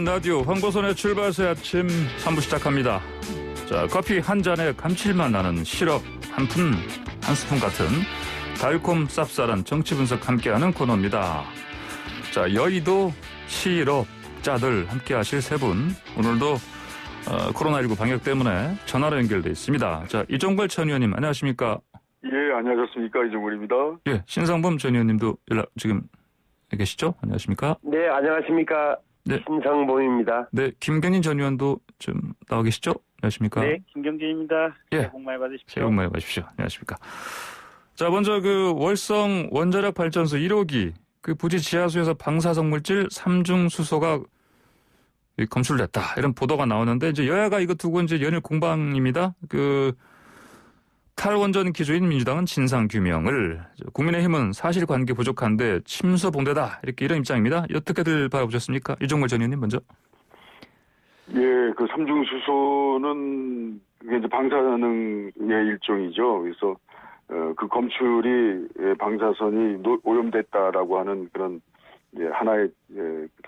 라디오 황보선의 출발새 아침 3부 시작합니다. 자, 커피 한 잔에 감칠맛 나는 시럽 한 스푼 같은 달콤 쌉쌀한 정치 분석 함께하는 코너입니다. 자, 여의도 시럽자들 함께하실 세 분, 오늘도 코로나19 방역 때문에 전화로 연결돼 있습니다. 자, 이종걸 전 의원님 안녕하십니까? 예, 안녕하셨습니까? 이종걸입니다. 예, 신상범 전 의원님도 지금 계시죠? 안녕하십니까? 네, 안녕하십니까? 네. 신상범입니다. 네, 김경진 전 의원도 좀 나와 계시죠? 안녕하십니까? 네, 김경진입니다. 예. 새해 복 많이 받으십시오. 새해 복 많이 받으십시오. 안녕하십니까? 자, 먼저 월성 원자력 발전소 1호기 부지 지하수에서 방사성 물질 3중 수소가 검출됐다. 이런 보도가 나오는데 이제 여야가 이거 두고 이제 연일 공방입니다. 탈원전 기조인 민주당은 진상 규명을, 국민의힘은 사실관계 부족한데 침소봉대다. 이런 입장입니다. 어떻게들 바라보셨습니까? 이종걸 전 의원님 먼저. 예, 삼중수소는 그게 이제 방사능의 일종이죠. 그래서 그 검출이 방사선이 오염됐다라고 하는 그런 이제 하나의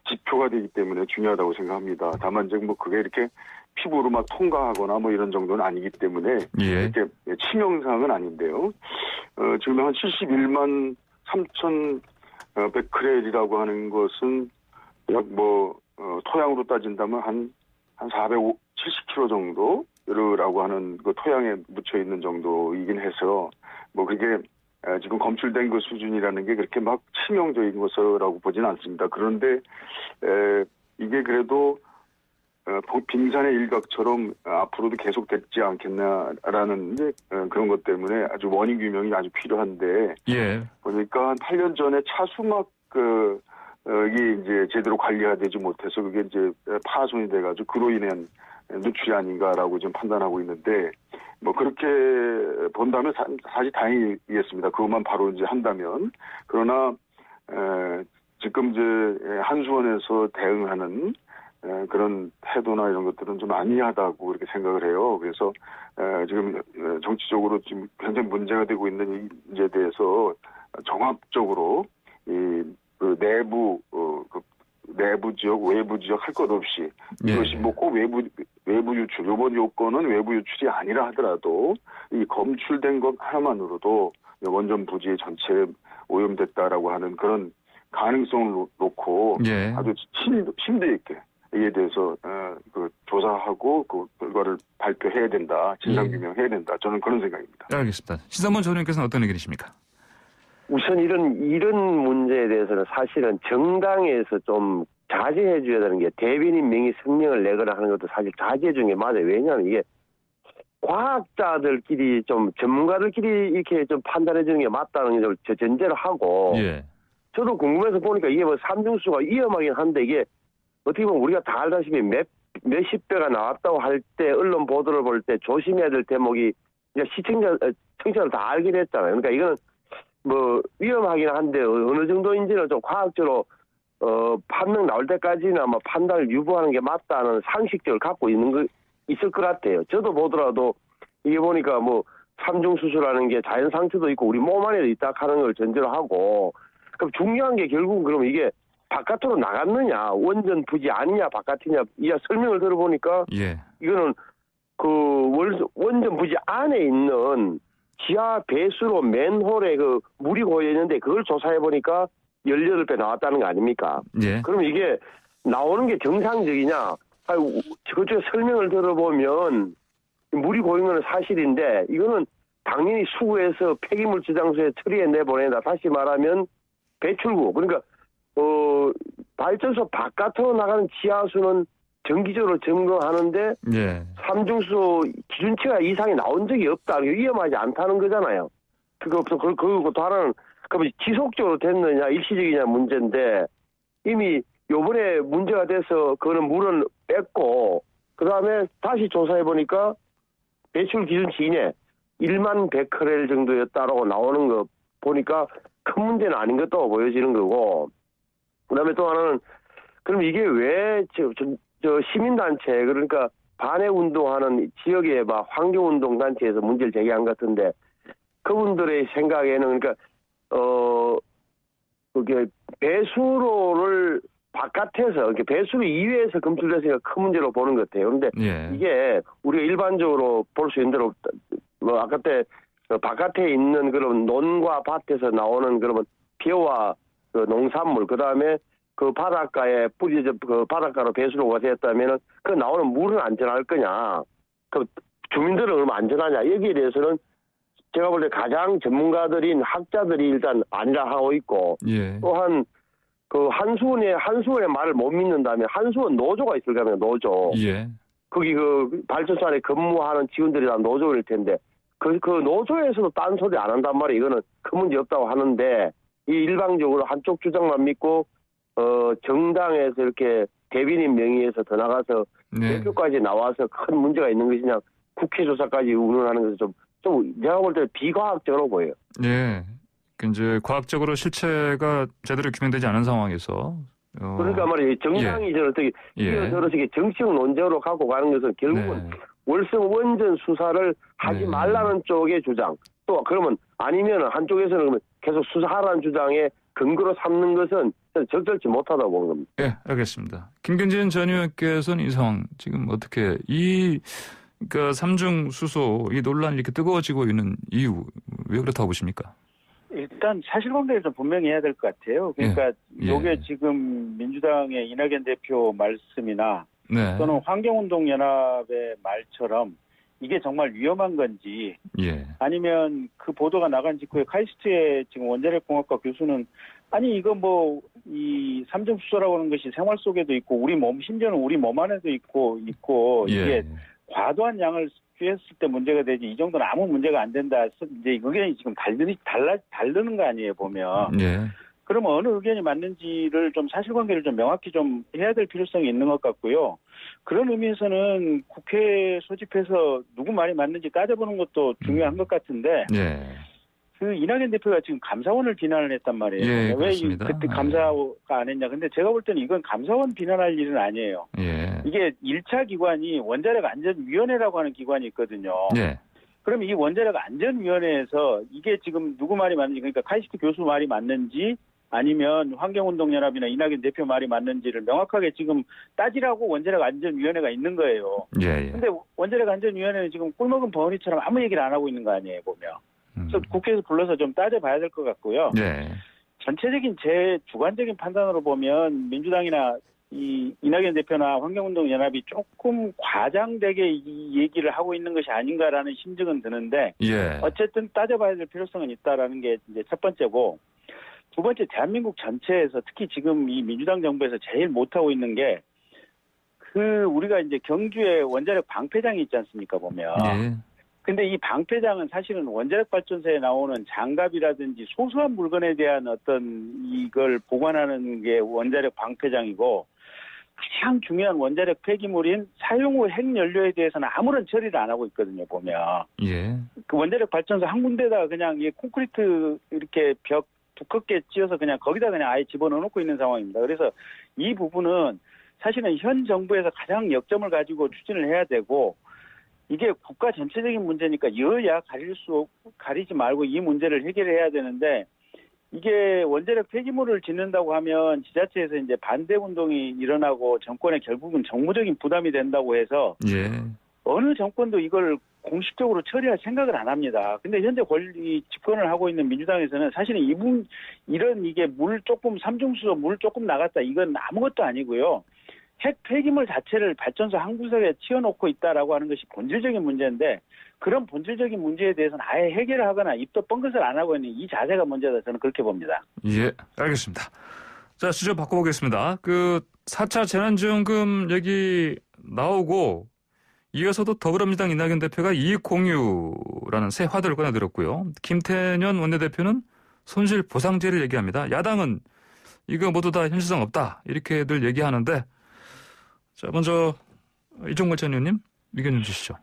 지표가 되기 때문에 중요하다고 생각합니다. 다만 이제 그게 이렇게 피부로 막 통과하거나 이런 정도는 아니기 때문에 예. 이렇게 치명상은 아닌데요. 지금 한 71만 3천 베크렐이라고 하는 것은 약 토양으로 따진다면 한 470kg 정도라고 하는 그 토양에 묻혀 있는 정도이긴 해서 그게 지금 검출된 그 수준이라는 게 그렇게 막 치명적인 것이라고 보지는 않습니다. 그런데 이게 그래도 빙산의 일각처럼 앞으로도 계속되지 않겠나라는 그런 것 때문에 아주 원인 규명이 아주 필요한데, 예. 보니까 한 8년 전에 차수막 이게 이제 제대로 관리가 되지 못해서 그게 이제 파손이 돼가지고 그로 인한 누출이 아닌가라고 좀 판단하고 있는데, 그렇게 본다면 사실 다행이겠습니다. 그것만 바로 이제 한다면. 그러나 지금 이제 한수원에서 대응하는 그런 태도나 이런 것들은 좀 아니하다고 이렇게 생각을 해요. 그래서 지금 정치적으로 지금 굉장히 문제가 되고 있는 이 문제에 대해서 정합적으로 내부 지역, 외부 지역 할 것 없이 이것이 꼭 외부 유출, 이번 요건은 외부 유출이 아니라 하더라도 이 검출된 것 하나만으로도 원전 부지 전체에 오염됐다라고 하는 그런 가능성을 놓고 예. 아주 심도 있게 이에 대해서 조사하고 그 결과를 발표해야 된다, 진상규명해야 된다. 저는 그런 생각입니다. 알겠습니다. 신상범 전 의원께서는 어떤 의견이십니까? 우선 이런 문제에 대해서는 사실은 정당에서 좀 자제해 줘야 되는 게, 대변인 명의 성명을 내거나 하는 것도 사실 자제해 주는 게 맞아요. 왜냐하면 이게 과학자들끼리 좀 전문가들끼리 이렇게 좀 판단해 주는 게 맞다는 걸 전제로 하고, 예. 저도 궁금해서 보니까 이게 삼중수가 위험하긴 한데, 이게 어떻게 보면 우리가 다 알다시피 몇십 배가 나왔다고 할 때 언론 보도를 볼 때 조심해야 될 대목이 이제 청취자들 다 알긴 했잖아요. 그러니까 이거는 위험하긴 한데 어느 정도인지는 좀 과학적으로 판명 나올 때까지는 아마 판단을 유보하는 게 맞다는 상식적을 갖고 있을 것 같아요. 저도 보더라도 이게 보니까 삼중수소라는 게 자연 상처도 있고 우리 몸 안에도 있다 하는 걸 전제로 하고, 그럼 중요한 게 결국은 그러면 이게 바깥으로 나갔느냐, 원전 부지 아니냐, 바깥이냐, 이 설명을 들어보니까 예. 이거는 원전 부지 안에 있는 지하 배수로 맨홀에 물이 고여 있는데 그걸 조사해 보니까 18배 나왔다는 거 아닙니까? 예. 그럼 이게 나오는 게 정상적이냐? 그쪽에 설명을 들어보면 물이 고인 건 사실인데 이거는 당연히 수구에서 폐기물 저장소에 처리해 내보낸다. 다시 말하면 배출구. 그러니까 발전소 바깥으로 나가는 지하수는 정기적으로 점검하는데 예. 삼중수소 기준치가 이상이 나온 적이 없다. 위험하지 않다는 거잖아요. 그리고 또 하나는 그럼 지속적으로 됐느냐 일시적이냐 문제인데, 이미 요번에 문제가 돼서 그거는 물은 뺐고 그다음에 다시 조사해 보니까 배출 기준치 이내 1만 베크렐 정도였다라고 나오는 거 보니까 큰 문제는 아닌 것도 보여지는 거고, 그다음에 또 하나는 그럼 이게 왜 시민단체, 그러니까 반해운동하는 지역의 환경운동단체에서 문제를 제기한 것 같은데, 그분들의 생각에는 그러니까 그게 배수로를 바깥에서 이렇게 배수로 이외에서 검출됐으니까 큰 문제로 보는 것 같아요. 그런데 예. 이게 우리가 일반적으로 볼 수 있는 대로 뭐 아까 때 바깥에 있는 그런 논과 밭에서 나오는 그러면 벼와 그 농산물 그다음에 그 바닷가에 뿌려져 그 바닷가로 배수로가 됐다면은 그 나오는 물은 안전할 거냐? 그 주민들은 얼마 안전하냐? 여기에 대해서는 제가 볼 때 가장 전문가들인 학자들이 일단 아니라 하고 있고 예. 또한 그 한수원의 말을 못 믿는다면 한수원 노조가 있을 거면 노조. 예. 거기 그 발전소 안에 근무하는 직원들이 다 노조일 텐데 그 노조에서도 딴소리 안 한단 말이에요. 이거는 큰 문제 없다고 하는데 이 일방적으로 한쪽 주장만 믿고 정당에서 이렇게 대변인 명의에서 더 나가서 네. 대표까지 나와서 큰 문제가 있는 것이냐 국회 조사까지 운운하는 것은 좀 제가 볼 때 비과학적으로 보여요. 예. 이제 과학적으로 실체가 제대로 규명되지 않은 상황에서 그러니까 말이에요. 정당이 저는 어떻게 뛰어들어서 정치적 논쟁으로 갖고 가는 것은 결국은 월성 원전 수사를 하지 말라는 쪽의 주장. 또 그러면 아니면 한쪽에서는 그러면 계속 수사하라는 주장에 근거로 삼는 것은 적절치 못하다고 보는 겁니다. 예, 알겠습니다. 김경진 전 의원께서는 이 상황 지금 어떻게 그러니까 삼중 수소 이 논란이 이렇게 뜨거워지고 있는 이유 왜 그렇다고 보십니까? 일단 사실관계를 좀 분명히 해야 될 것 같아요. 그러니까 이게 지금 민주당의 이낙연 대표 말씀이나 또는 환경운동연합의 말처럼 이게 정말 위험한 건지 아니면 그 보도가 나간 직후에 카이스트의 지금 원자력공학과 교수는 아니 이거 뭐 이 삼중수소라고 하는 것이 생활 속에도 있고 우리 몸 심지어는 우리 몸 안에도 있고 이게 과도한 양을 취했을 때 문제가 되지 이 정도는 아무 문제가 안 된다. 이제 의견이 지금 다르는 거 아니에요 보면. 그러면 어느 의견이 맞는지를 좀 사실관계를 좀 명확히 좀 해야 될 필요성이 있는 것 같고요. 그런 의미에서는 국회 소집해서 누구 말이 맞는지 따져보는 것도 중요한 것 같은데. 그 이낙연 대표가 지금 감사원을 비난을 했단 말이에요. 왜 그때 감사가 안 했냐. 근데 제가 볼 때는 이건 감사원 비난할 일은 아니에요. 이게 1차 기관이 원자력 안전위원회라고 하는 기관이 있거든요. 그럼 이 원자력 안전위원회에서 이게 지금 누구 말이 맞는지 그러니까 카이스트 교수 말이 맞는지 아니면 환경운동연합이나 이낙연 대표 말이 맞는지를 명확하게 지금 따지라고 원자력 안전위원회가 있는 거예요. 근데 원자력 안전위원회는 지금 꿀먹은 버니처럼 아무 얘기를 안 하고 있는 거 아니에요 보면. 그래서 국회에서 불러서 좀 따져봐야 될 것 같고요. 전체적인 제 주관적인 판단으로 보면 민주당이나 이 이낙연 대표나 환경운동연합이 조금 과장되게 이 얘기를 하고 있는 것이 아닌가라는 심증은 드는데 어쨌든 따져봐야 될 필요성은 있다라는 게 이제 첫 번째고 두 번째 대한민국 전체에서 특히 지금 이 민주당 정부에서 제일 못하고 있는 게 우리가 이제 경주에 원자력 방패장이 있지 않습니까 보면. 근데 이 방패장은 사실은 원자력 발전소에 나오는 장갑이라든지 소소한 물건에 대한 어떤 이걸 보관하는 게 원자력 방패장이고 가장 중요한 원자력 폐기물인 사용 후 핵연료에 대해서는 아무런 처리를 안 하고 있거든요, 보면. 그 원자력 발전소 한 군데다가 그냥 이 콘크리트 이렇게 벽 두껍게 찧어서 그냥 거기다 그냥 아예 집어넣어 놓고 있는 상황입니다. 그래서 이 부분은 사실은 현 정부에서 가장 역점을 가지고 추진을 해야 되고 이게 국가 전체적인 문제니까 여야 가리지 말고 이 문제를 해결해야 되는데 이게 원자력 폐기물을 짓는다고 하면 지자체에서 이제 반대 운동이 일어나고 정권에 결국은 정무적인 부담이 된다고 해서 어느 정권도 이걸 공식적으로 처리할 생각을 안 합니다. 근데 현재 권리 집권을 하고 있는 민주당에서는 사실은 이런 이게 삼중수소 물 조금 나갔다 이건 아무것도 아니고요. 핵 폐기물 자체를 발전소 한 구석에 치워놓고 있다라고 하는 것이 본질적인 문제인데 그런 본질적인 문제에 대해서는 아예 해결을 하거나 입도 뻥긋을 안 하고 있는 이 자세가 문제다 저는 그렇게 봅니다. 알겠습니다. 자, 주제 바꿔보겠습니다. 4차 재난지원금 얘기 나오고 이어서도 더불어민주당 이낙연 대표가 이익공유라는 새 화두를 꺼내들었고요. 김태년 원내대표는 손실보상제를 얘기합니다. 야당은 이거 모두 다 현실성 없다 이렇게들 얘기하는데 자, 먼저 이종걸 전 의원님 의견 좀 주시죠.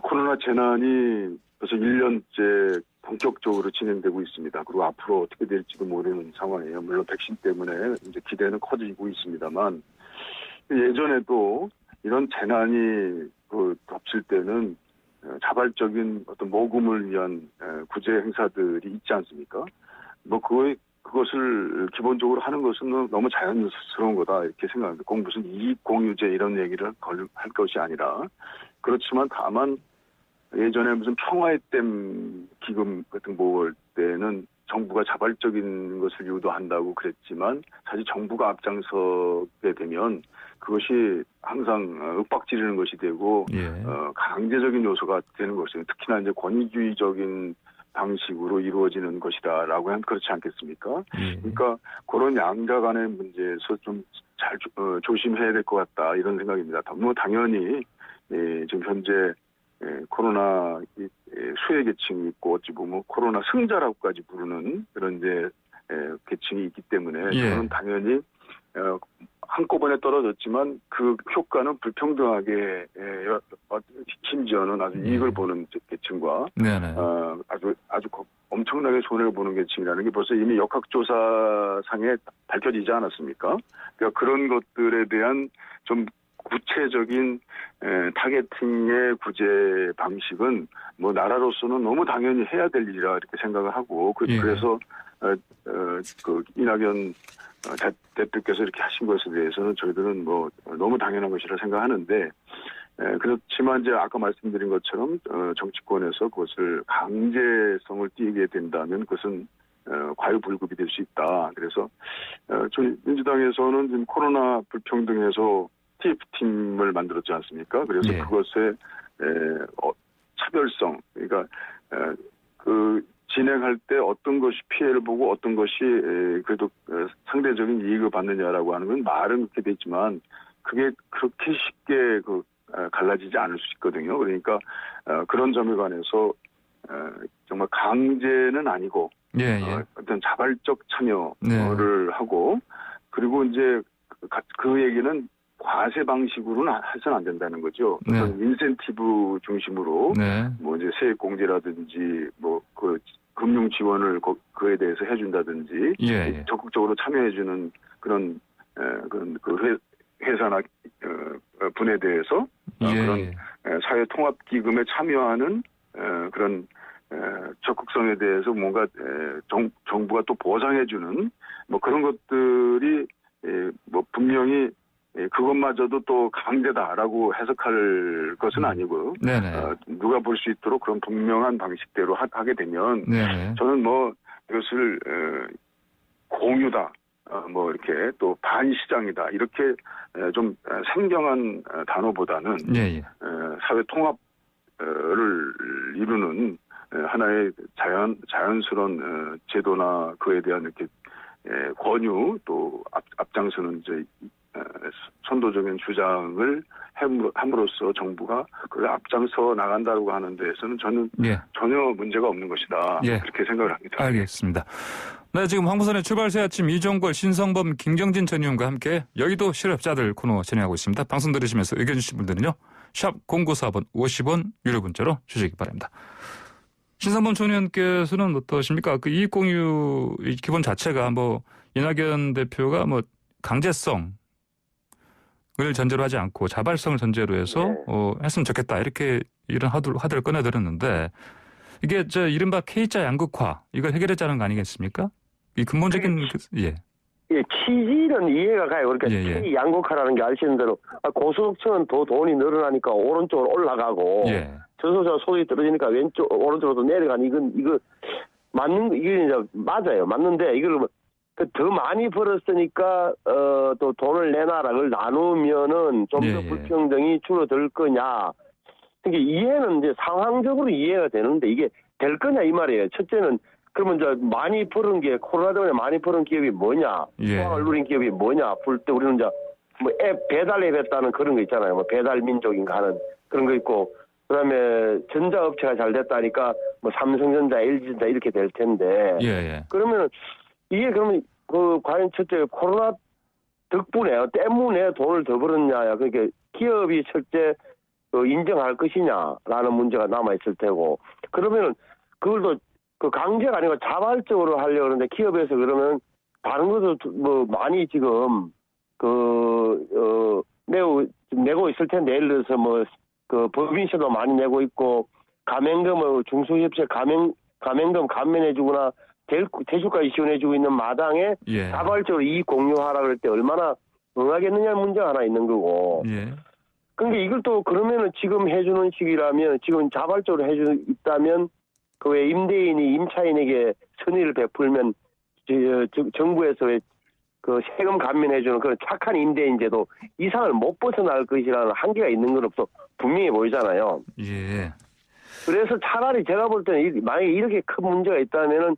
코로나 재난이 벌써 1년째 본격적으로 진행되고 있습니다. 그리고 앞으로 어떻게 될지도 모르는 상황이에요. 물론 백신 때문에 이제 기대는 커지고 있습니다만 예전에도 이런 재난이 덮칠 때는 자발적인 어떤 모금을 위한 구제 행사들이 있지 않습니까? 그거에 그것을 기본적으로 하는 것은 너무 자연스러운 거다 이렇게 생각합니다. 꼭 무슨 이익 공유제 이런 얘기를 할 것이 아니라 그렇지만 다만 예전에 무슨 평화의 댐 기금 같은 거 볼 때는 정부가 자발적인 것을 유도한다고 그랬지만 사실 정부가 앞장서게 되면 그것이 항상 윽박지르는 것이 되고 강제적인 요소가 되는 것이에요. 특히나 이제 권위주의적인 방식으로 이루어지는 것이다라고 하면 그렇지 않겠습니까? 그러니까 그런 양자 간의 문제에서 좀 잘 조심해야 될 것 같다 이런 생각입니다. 뭐 당연히 지금 현재 코로나 수혜 계층이 있고 어찌 보면 코로나 승자라고까지 부르는 그런 이제 계층이 있기 때문에 저는 당연히 한꺼번에 떨어졌지만 그 효과는 불평등하게 심지어는 아주 이익을 보는 계층과 아주 엄청나게 손해를 보는 계층이라는 게 벌써 이미 역학조사상에 밝혀지지 않았습니까? 그러니까 그런 것들에 대한 좀 구체적인 타겟팅의 구제 방식은 뭐 나라로서는 너무 당연히 해야 될 일이라 이렇게 생각을 하고 그래서 그 이낙연 대표께서 이렇게 하신 것에 대해서는 저희들은 뭐 너무 당연한 것이라 생각하는데 그렇지만 이제 아까 말씀드린 것처럼 정치권에서 그것을 강제성을 띠게 된다면 그것은 과유불급이 될 수 있다. 그래서 저희 민주당에서는 지금 코로나 불평등에서 TF팀을 만들었지 않습니까? 그래서 그것의 차별성, 그러니까 그 진행할 때 어떤 것이 피해를 보고 어떤 것이 그래도 상대적인 이익을 받느냐라고 하는 건 말은 그렇게 돼 있지만 그게 그렇게 쉽게 갈라지지 않을 수 있거든요. 그러니까 그런 점에 관해서 정말 강제는 아니고 어떤 자발적 참여를 하고 그리고 이제 그 얘기는 과세 방식으로는 해서는 안 된다는 거죠. 어떤 인센티브 중심으로 뭐 이제 세액 공제라든지 뭐 그 금융 지원을 그에 대해서 해준다든지 적극적으로 참여해주는 그런 그 회사나 분에 대해서 그런 사회 통합 기금에 참여하는 그런 적극성에 대해서 뭔가 정부가 또 보상해주는 뭐 그런 것들이 뭐 분명히 그것마저도 또 강제다라고 해석할 것은 아니고 누가 볼 수 있도록 그런 분명한 방식대로 하게 되면 저는 뭐 이것을 공유다 뭐 이렇게 또 반시장이다 이렇게 좀 생경한 단어보다는 사회 통합을 이루는 하나의 자연스러운 제도나 그에 대한 이렇게 권유 또 앞장서는 이제 선도적인 주장을 함으로써 정부가 그 앞장서 나간다고 하는 데에서는 저는 전혀 문제가 없는 것이다. 그렇게 생각을 합니다. 알겠습니다. 네, 지금 황보선의 출발새 아침 이종걸, 신성범, 김경진 전 의원과 함께 여의도 실업자들 코너 진행하고 있습니다. 방송 들으시면서 의견 주신 분들은요. 샵 0945번 50원 유료 문자로 주시기 바랍니다. 신성범 전 의원께서는 어떠십니까? 그 이익공유 기본 자체가 뭐 이낙연 대표가 뭐 강제성 을 전제로 하지 않고 자발성을 전제로 해서 했으면 좋겠다 이렇게 이런 화두를 꺼내들었는데 이게 이른바 K자 양극화 이걸 해결했자는 거 아니겠습니까? 이 근본적인 취지는 이해가 가요. 그러니까 K 양극화라는 게 아시는 대로 고소득층은 더 돈이 늘어나니까 오른쪽으로 올라가고 저소득층 소득이 떨어지니까 오른쪽으로 내려가는 이거 이게 이제 맞아요. 맞는데 이걸 더 많이 벌었으니까 또 돈을 내놔라를 나누면은 좀 더 불평등이 줄어들 거냐. 그러니까 이해는 이제 상황적으로 이해가 되는데 이게 될 거냐 이 말이에요. 첫째는 그러면 이제 많이 벌은 게 코로나 때문에 많이 벌은 기업이 뭐냐, 수확을 누린 기업이 뭐냐. 볼 때 우리는 이제 뭐 앱 배달앱 했다는 그런 거 있잖아요. 뭐 배달 민족인가 하는 그런 거 있고. 그다음에 전자업체가 잘 됐다니까 뭐 삼성전자, LG전자 이렇게 될 텐데. 그러면 이게 그러면 과연 첫째 코로나 덕분에 때문에 돈을 더 벌었냐, 그러니까 기업이 첫째 인정할 것이냐라는 문제가 남아 있을 테고, 그러면은 그걸도 강제가 아니고 자발적으로 하려고 하는데 기업에서 그러면 다른 것도 뭐 많이 지금 내고 있을 텐데 예를 들어서 뭐 법인세도 많이 내고 있고 가맹점을 중소기업체 가맹점 감면해주거나 대출까지 지원해주고 있는 마당에 예. 자발적으로 이익 공유하라 그럴 때 얼마나 응하겠느냐는 문제가 하나 있는 거고. 예. 그러니까 이걸 또 그러면은 지금 해주는 식이라면 지금 자발적으로 해주 있다면 그 왜 임대인이 임차인에게 선의를 베풀면 정부에서 그 세금 감면해주는 그런 착한 임대인 제도 이상을 못 벗어날 것이라는 한계가 있는 건 없어 분명히 보이잖아요. 예. 그래서 차라리 제가 볼 때는 만약에 이렇게 큰 문제가 있다면은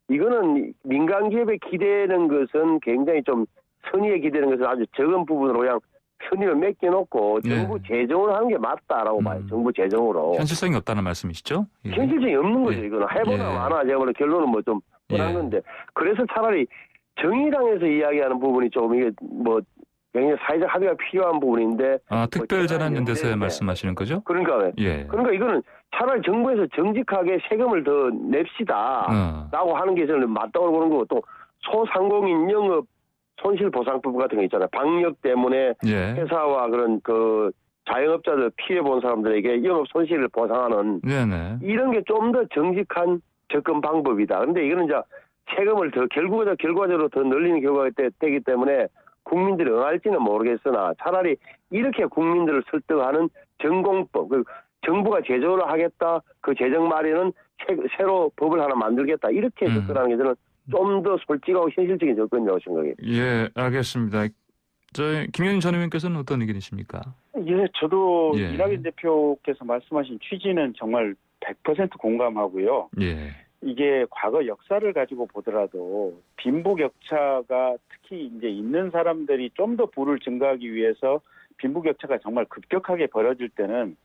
이거는 민간 기업에 기대는 것은 굉장히 좀 선의에 기대는 것은 아주 적은 부분으로 그냥 선의를 맡겨놓고 정부 재정으로 하는 게 맞다라고 봐요. 정부 재정으로. 현실성이 없다는 말씀이시죠? 예. 현실성이 없는 거죠. 이거는 해보나 마나 제가 보는 결론은 뭐 좀 뻔한 건데 그래서 차라리 정의당에서 이야기하는 부분이 좀 이게 뭐 굉장히 사회적 합의가 필요한 부분인데. 특별재난연대세 말씀하시는 거죠? 그러니까 이거는 차라리 정부에서 정직하게 세금을 더 냅시다. 라고 하는 게 저는 맞다고 보는 거고 또 소상공인 영업 손실보상법 같은 거 있잖아요. 방역 때문에 회사와 그런 그 자영업자들 피해 본 사람들에게 영업 손실을 보상하는 이런 게 좀 더 정직한 접근 방법이다. 그런데 이거는 이제 세금을 더 결과적으로 더 늘리는 결과가 되기 때문에 국민들이 응할지는 모르겠으나 차라리 이렇게 국민들을 설득하는 전공법, 정부가 제조를 하겠다, 그 재정 마련은 새로 법을 하나 만들겠다 이렇게 접근하는 게 저는 좀 더 솔직하고 현실적인 접근이라고 생각해요. 예, 알겠습니다. 김현인 전 의원께서는 어떤 의견이십니까? 예, 저도 이낙연 대표께서 말씀하신 취지는 정말 100% 공감하고요. 예. 이게 과거 역사를 가지고 보더라도 빈부격차가 특히 이제 있는 사람들이 좀 더 부를 증가하기 위해서 빈부격차가 정말 급격하게 벌어질 때는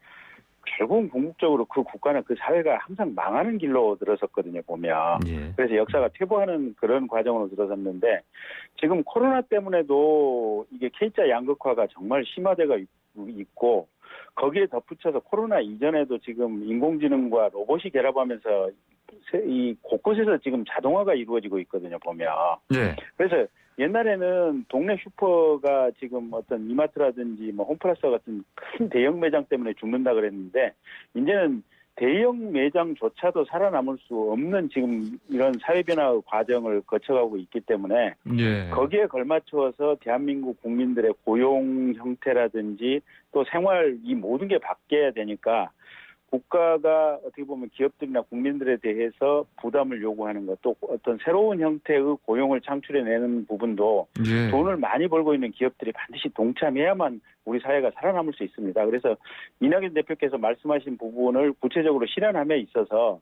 결국은 궁극적으로 그 국가는 그 사회가 항상 망하는 길로 들어섰거든요, 보면. 그래서 역사가 퇴보하는 그런 과정으로 들어섰는데 지금 코로나 때문에도 이게 K자 양극화가 정말 심화되고 있고 거기에 덧붙여서 코로나 이전에도 지금 인공지능과 로봇이 결합하면서 이 곳곳에서 지금 자동화가 이루어지고 있거든요, 보면. 그래서 옛날에는 동네 슈퍼가 지금 어떤 이마트라든지 뭐 홈플러스 같은 큰 대형 매장 때문에 죽는다 그랬는데 이제는 대형 매장조차도 살아남을 수 없는 지금 이런 사회 변화 과정을 거쳐가고 있기 때문에 거기에 걸맞춰서 대한민국 국민들의 고용 형태라든지 또 생활 이 모든 게 바뀌어야 되니까 국가가 어떻게 보면 기업들이나 국민들에 대해서 부담을 요구하는 것, 또 어떤 새로운 형태의 고용을 창출해내는 부분도 돈을 많이 벌고 있는 기업들이 반드시 동참해야만 우리 사회가 살아남을 수 있습니다. 그래서 이낙연 대표께서 말씀하신 부분을 구체적으로 실현함에 있어서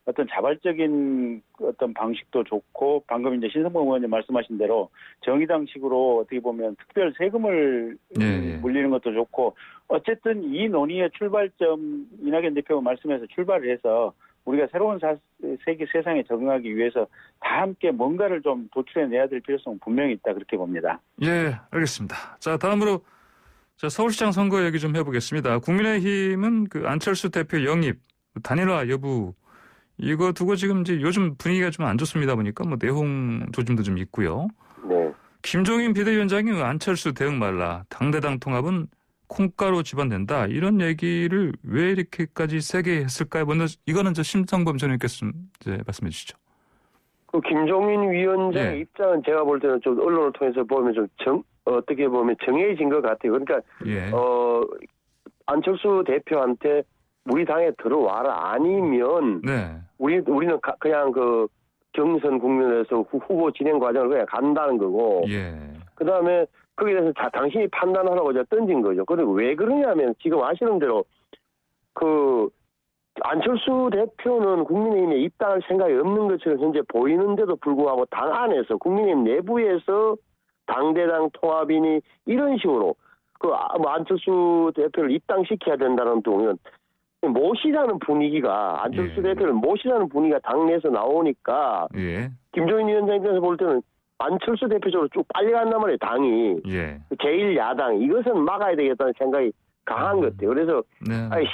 어떤 자발적인 어떤 방식도 좋고 방금 이제 신성범 의원님 말씀하신 대로 정의당식으로 어떻게 보면 특별 세금을 물리는 것도 좋고 어쨌든 이 논의의 출발점 이낙연 대표가 말씀해서 출발을 해서 우리가 새로운 세상에 적응하기 위해서 다 함께 뭔가를 좀 도출해내야 될 필요성은 분명히 있다 그렇게 봅니다. 예, 알겠습니다. 자, 다음으로 서울시장 선거 얘기 좀 해보겠습니다. 국민의힘은 그 안철수 대표 영입 단일화 여부 이거 두고 지금 이제 요즘 분위기가 좀 안 좋습니다 보니까 뭐 내홍 조짐도 좀 있고요. 김종인 비대위원장이 안철수 대응 말라 당대당 통합은 콩가루 집어낸다 이런 얘기를 왜 이렇게까지 세게 했을까요? 먼저 이거는 심성범 전 의원께서 이제 말씀해 주시죠. 그 김종인 위원장의 입장은 제가 볼 때는 좀 언론을 통해서 보면 좀 어떻게 보면 정해진 것 같아요. 그러니까 안철수 대표한테 우리 당에 들어와라 아니면 우리는 그냥 그 경선 국면에서 후보 진행 과정을 그냥 간다는 거고 그다음에 거기에 대해서 당신이 판단하라고 제가 던진 거죠. 그리고 왜 그러냐면 지금 아시는 대로 그 안철수 대표는 국민의힘에 입당할 생각이 없는 것처럼 현재 보이는데도 불구하고 당 안에서 국민의힘 내부에서 당대당 통합이니 이런 식으로 그 안철수 대표를 입당시켜야 된다는 동의는 모시자는 분위기가 안철수 대표를 모시자는 분위기가 당내에서 나오니까 김종인 위원장께서 볼 때는 안철수 대표 쪽으로 쭉 빨리 간단 말이에요. 당이 제1야당 이것은 막아야 되겠다는 생각이 강한 것 같아요. 그래서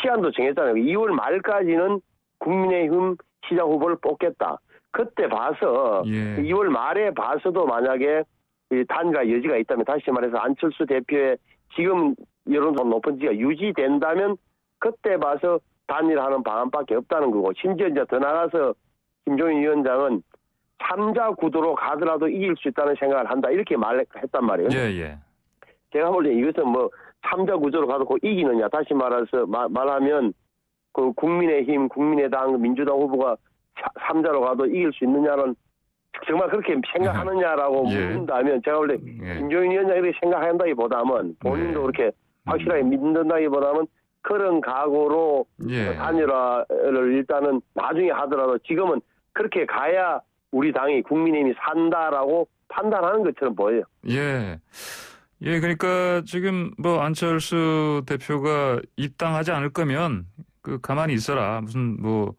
시간도 정했잖아요. 2월 말까지는 국민의힘 시장 후보를 뽑겠다. 그때 봐서 2월 말에 봐서도 만약에 단일화 여지가 있다면 다시 말해서 안철수 대표의 지금 여론조사 높은 지가 유지된다면 그때 봐서 단일화하는 방안밖에 없다는 거고 심지어 이제 더 나가서 김종인 위원장은 3자 구도로 가더라도 이길 수 있다는 생각을 한다. 이렇게 말했단 말이에요. 예. 제가 볼 때 이것은 뭐 3자 구도로 가도 꼭 이기느냐. 다시 말하면 그 국민의힘, 국민의당, 민주당 후보가 3자로 가도 이길 수 있느냐는 정말 그렇게 생각하느냐라고 묻는다면 제가 볼 때 김종인 위원장이 이렇게 생각한다기보다는 본인도 그렇게 확실하게 믿는다기보다는 그런 각오로 단일화를 일단은 나중에 하더라도 지금은 그렇게 가야 우리 당이 국민의힘이 산다라고 판단하는 것처럼 보여요. 예, 그러니까 지금 뭐 안철수 대표가 입당하지 않을 거면 그 가만히 있어라. 무슨 뭐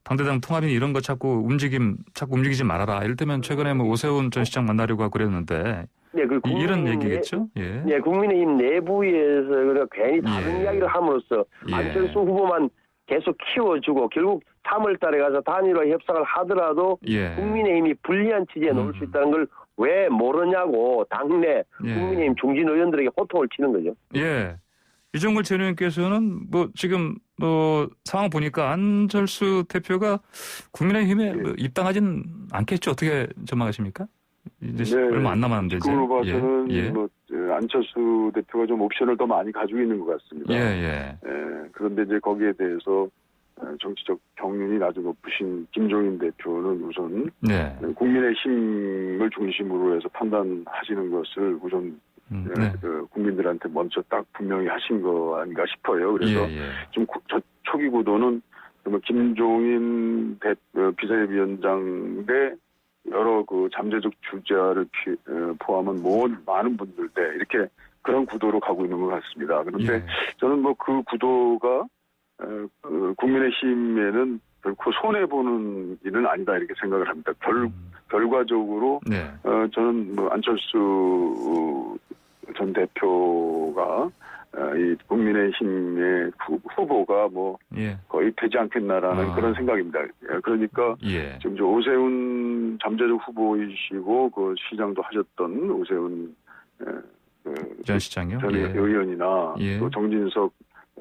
당대당 통합이니 이런 거 자꾸 움직이지 말아라. 이럴 때면 최근에 뭐 오세훈 전 시장 만나려고 하고 그랬는데 이런 얘기겠죠? 예, 국민의힘 내부에서 그러니까 괜히 다른 이야기를 함으로써 안철수 후보만 계속 키워주고 결국 3월 달에 가서 단일화 협상을 하더라도 국민의힘이 불리한 취지에 놓을 수 있다는 걸 왜 모르냐고 당내 국민의힘 중진 의원들에게 호통을 치는 거죠. 예. 이종걸 전 의원께서는 뭐 지금 뭐 상황 보니까 안철수 대표가 국민의힘에 뭐 입당하진 않겠죠. 어떻게 전망하십니까? 이제 얼마 안 남았는데 이제. 지금으로 봐서는 뭐 안철수 대표가 좀 옵션을 더 많이 가지고 있는 것 같습니다. 그런데 이제 거기에 대해서 정치적 경륜이 아주 높으신 김종인 대표는 우선 국민의힘을 중심으로 해서 판단하시는 것을 우선 국민들한테 먼저 딱 분명히 하신 거 아닌가 싶어요. 그래서 좀 초기 구도는 김종인 비서위원장 대 여러 그 잠재적 주자를 포함한 많은 분들 대 이렇게 그런 구도로 가고 있는 것 같습니다. 그런데 저는 뭐 그 구도가 국민의힘에는 결코 손해보는 일은 아니다 이렇게 생각을 합니다. 결과적으로 저는 뭐 안철수 전 대표가 이 국민의힘의 후보가 뭐 거의 되지 않겠나라는 그런 생각입니다. 그러니까 지금 오세훈 잠재적 후보이시고 그 시장도 하셨던 오세훈 전 시장이요? 전 의원이나 또 정진석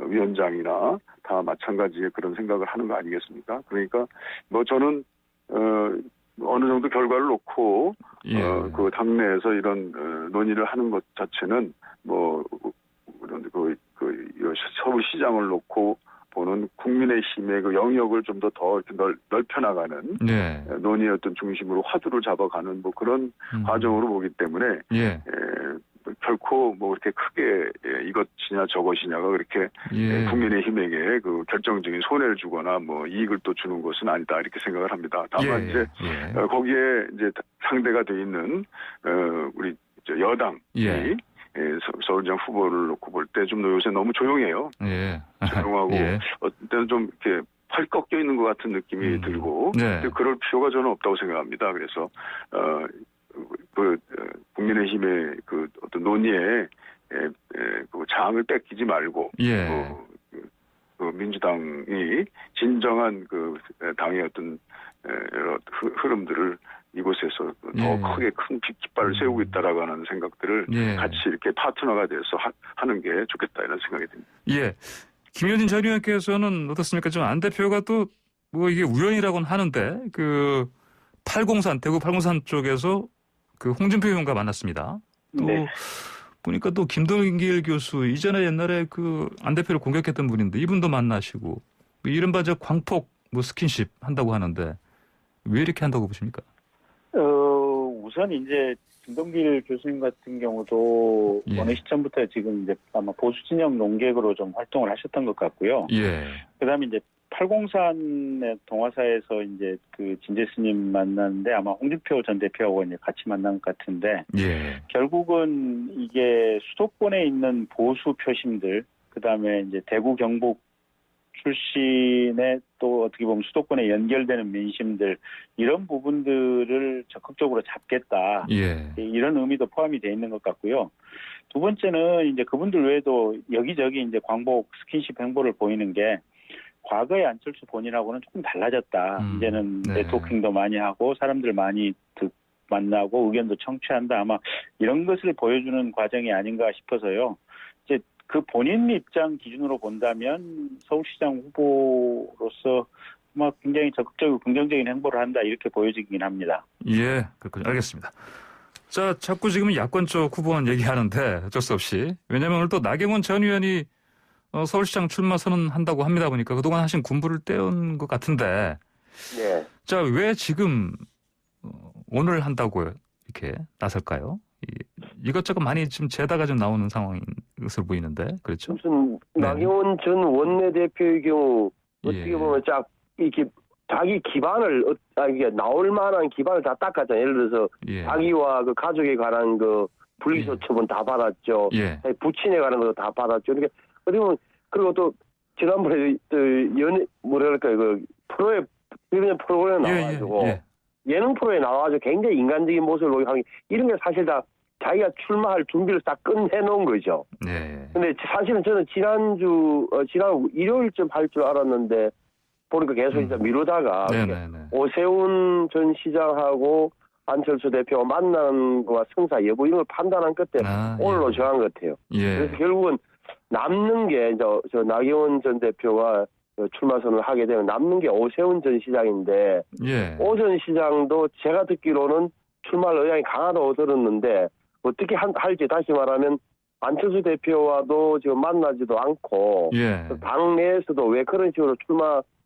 위원장이나 다 마찬가지의 그런 생각을 하는 거 아니겠습니까? 그러니까 뭐 저는 어느 정도 결과를 놓고 그 당내에서 이런 논의를 하는 것 자체는 뭐 이런 그 서울시장을 놓고 보는 국민의힘의 그 영역을 좀 더 넓혀나가는 논의의 어떤 중심으로 화두를 잡아가는 뭐 그런 과정으로 보기 때문에 결코 뭐 그렇게 크게 이것이냐 저것이냐가 그렇게 국민의힘에게 그 결정적인 손해를 주거나 뭐 이익을 또 주는 것은 아니다 이렇게 생각을 합니다. 다만 이제 거기에 이제 상대가 돼 있는 우리 여당이 서울시장 후보를 놓고 볼 때 좀 요새 너무 조용해요. 조용하고 어떤 때는 좀 이렇게 팔 꺾여 있는 것 같은 느낌이 들고 그럴 필요가 저는 없다고 생각합니다. 그래서 국민의힘의 그 어떤 논의에 그 장을 뺏기지 말고 그 민주당이 진정한 그 당의 어떤 여러 흐름들을 이곳에서 더 크게 큰 깃발을 세우고 있다라고 하는 생각들을 같이 이렇게 파트너가 돼서 하는 게 좋겠다 이런 생각이 듭니다. 김효진 전 의원께서는 어떻습니까? 좀 안 대표가 또 뭐 이게 우연이라고는 하는데 그 대구 803 쪽에서 그 홍준표 의원과 만났습니다. 또 보니까 또 김동길 교수 이전에 옛날에 그 안 대표를 공격했던 분인데 이분도 만나시고 이른바 저 광폭 뭐 스킨십 한다고 하는데 왜 이렇게 한다고 보십니까? 우선 이제 김동길 교수님 같은 경우도 어느 시점부터 지금 이제 아마 보수 진영 농객으로 좀 활동을 하셨던 것 같고요. 그다음에 이제 803의 동화사에서 이제 그 진재 스님 만났는데 아마 홍준표 전 대표하고 이제 같이 만난 것 같은데 결국은 이게 수도권에 있는 보수 표심들 그다음에 이제 대구 경북 출신의 또 어떻게 보면 수도권에 연결되는 민심들 이런 부분들을 적극적으로 잡겠다 이런 의미도 포함이 되어 있는 것 같고요. 두 번째는 이제 그분들 외에도 여기저기 이제 광복 스킨십 행보를 보이는 게 과거의 안철수 본인하고는 조금 달라졌다. 이제는 네트워킹도 많이 하고 사람들 많이 만나고 의견도 청취한다. 아마 이런 것을 보여주는 과정이 아닌가 싶어서요. 이제 그 본인 입장 기준으로 본다면 서울시장 후보로서 굉장히 적극적이고 긍정적인 행보를 한다 이렇게 보여지긴 합니다. 예, 그렇군요. 알겠습니다. 자, 자꾸 지금 야권 쪽 후보만 얘기하는데 어쩔 수 없이. 왜냐하면 오늘 또 나경원 전 의원이 서울시장 출마 선언한다고 합니다 보니까 그동안 하신 군부를 떼온 것 같은데. 네. 자, 왜 지금 오늘 한다고 이렇게 나설까요? 이것저것 많이 지금 재다가 좀 나오는 상황인 것으로 보이는데, 그렇죠? 무슨 나경원 전 원내대표의 경우 어떻게 보면 쫙 이렇게 자기 기반을 이게 나올 만한 기반을 다 닦았잖아요. 예를 들어서 자기와 그 가족에 관한 그 불기소 처분 다 받았죠. 부친에 관한 것도 다 받았죠. 그러니까 어떻게 보면 그리고 또 지난번에 그 프로그램 나와가지고 예능 프로에 나와가지고 굉장히 인간적인 모습을 보이고 이런 게 사실 다 자기가 출마할 준비를 딱 끝내놓은 거죠. 네. 근데 사실은 저는 지난 일요일쯤 할 줄 알았는데 보니까 계속 이제 미루다가 오세훈 전 시장하고 안철수 대표가 만나는 거와 성사 여부 이런 걸 판단한 끝에 오늘로 정한 것 같아요. 그래서 결국은 남는 게 저 나경원 전 대표가 출마 선언을 하게 되면 남는 게 오세훈 전 시장인데 오 전 시장도 제가 듣기로는 출마할 의향이 강하다고 들었는데 어떻게 할지 다시 말하면 안철수 대표와도 지금 만나지도 않고 당 내에서도 왜 그런 식으로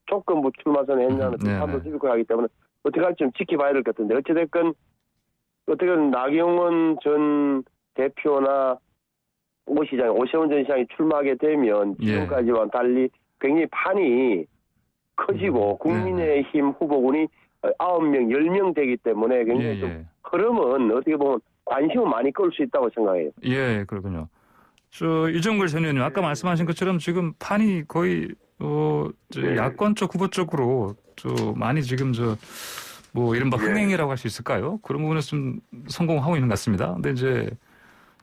조건부 출마 선언했냐는 비판도 들고 하기 때문에 어떻게 할지 좀 지켜봐야 될 것 같은데 어찌됐건 나경원 전 대표나 오세훈 전 시장이 출마하게 되면 지금까지와 달리 굉장히 판이 커지고 국민의힘 후보군이 9명, 10명 되기 때문에 굉장히 좀 흐름은 어떻게 보면 관심을 많이 끌 수 있다고 생각해요. 예, 그렇군요. 이정걸 전 의원님 아까 말씀하신 것처럼 지금 판이 거의 야권 쪽 후보 쪽으로 많이 지금 이른바 흥행이라고 할 수 있을까요? 그런 부분에서 좀 성공하고 있는 것 같습니다. 근데 이제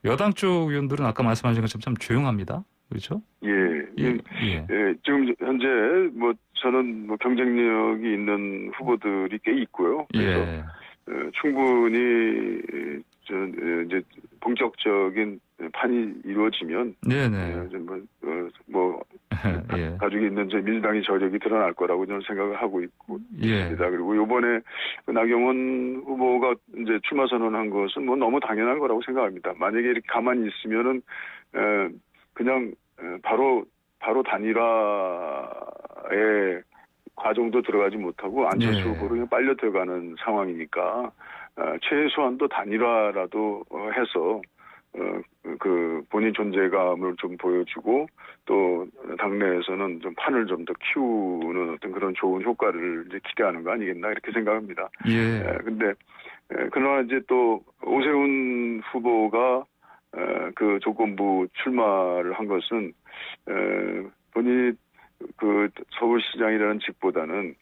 여당 쪽 의원들은 아까 말씀하신 것처럼 참 조용합니다. 그렇죠? 지금 현재 저는 경쟁력이 있는 후보들이 꽤 있고요. 그래서 충분히 이제 본격적인 판이 이루어지면 가지고 있는 민주당의 저력이 드러날 거라고 저는 생각을 하고 있습니다. 그리고 이번에 나경원 후보가 이제 출마 선언한 것은 너무 당연한 거라고 생각합니다. 만약에 이렇게 가만히 있으면은 그냥 바로 단일화의 과정도 들어가지 못하고 안철수 후보로 그냥 빨려 들어가는 상황이니까 최소한도 단일화라도 해서 그 본인 존재감을 좀 보여주고 또 당내에서는 좀 판을 좀 더 키우는 어떤 그런 좋은 효과를 이제 기대하는 거 아니겠나 이렇게 생각합니다. 근데 그러나 이제 또 오세훈 후보가 그 조건부 출마를 한 것은 본인이 그 서울시장이라는 직보다는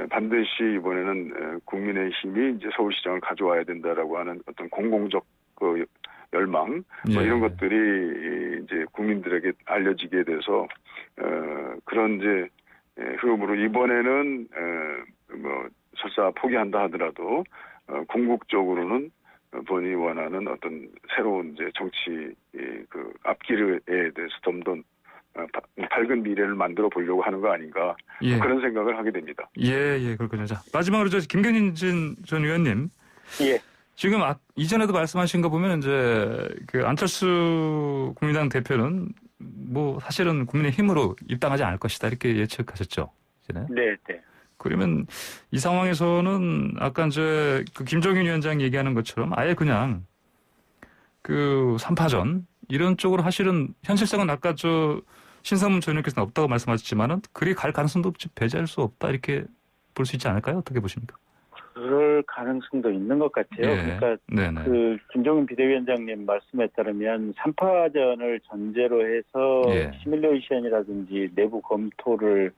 반드시 이번에는 국민의힘이 이제 서울시장을 가져와야 된다라고 하는 어떤 공공적 그 열망 이런 것들이 이제 국민들에게 알려지게 돼서 그런 이제 흐름으로 이번에는 설사 포기한다 하더라도 궁극적으로는 본인이 원하는 어떤 새로운 이제 정치 그 앞길에 대해서 좀 더 밝은 미래를 만들어 보려고 하는 거 아닌가 그런 생각을 하게 됩니다. 그렇군요. 자, 마지막으로 김경진 전 의원님. 지금 이전에도 말씀하신 거 보면 이제 그 안철수 국민당 대표는 사실은 국민의힘으로 입당하지 않을 것이다 이렇게 예측하셨죠. 네. 그러면 이 상황에서는 아까 이제 그 김종인 위원장 얘기하는 것처럼 아예 그냥 그 3파전 이런 쪽으로 하실은 현실성은 아까 신상문 전 의원께서는 없다고 말씀하셨지만은 그리 갈 가능성도 배제할 수 없다 이렇게 볼 수 있지 않을까요? 어떻게 보십니까? 그럴 가능성도 있는 것 같아요. 그러니까 그 김종인 비대위원장님 말씀에 따르면 3파전을 전제로 해서 시뮬레이션이라든지 내부 검토를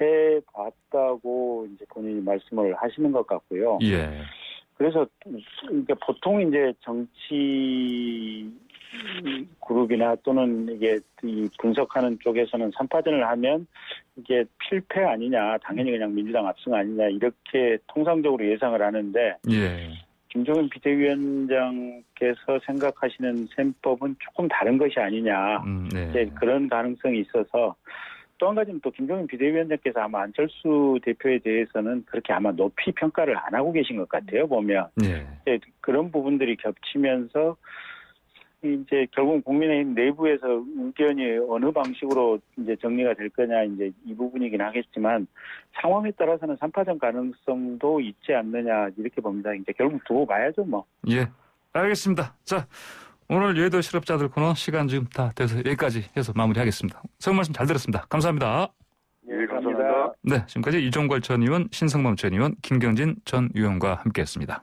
해봤다고 이제 본인이 말씀을 하시는 것 같고요. 그래서 그러니까 보통 이제 정치 그룹이나 또는 이게 이 분석하는 쪽에서는 3파전을 하면 이게 필패 아니냐, 당연히 그냥 민주당 압승 아니냐 이렇게 통상적으로 예상을 하는데 김종인 비대위원장께서 생각하시는 셈법은 조금 다른 것이 아니냐 이제 그런 가능성이 있어서 또 한 가지는 또 김종인 비대위원장께서 아마 안철수 대표에 대해서는 그렇게 아마 높이 평가를 안 하고 계신 것 같아요, 보면. 네. 이제 그런 부분들이 겹치면서 이제 결국 국민의힘 내부에서 의견이 어느 방식으로 이제 정리가 될 거냐 이제 이 부분이긴 하겠지만 상황에 따라서는 3파전 가능성도 있지 않느냐 이렇게 봅니다. 이제 결국 두고 봐야죠, 뭐. 예, 알겠습니다. 자, 오늘 여의도 실업자들 코너 시간 지금 다 돼서 여기까지 해서 마무리하겠습니다. 새해 말씀 잘 들었습니다. 감사합니다. 예, 감사합니다. 네, 지금까지 이종걸 전 의원, 신성범 전 의원, 김경진 전 의원과 함께했습니다.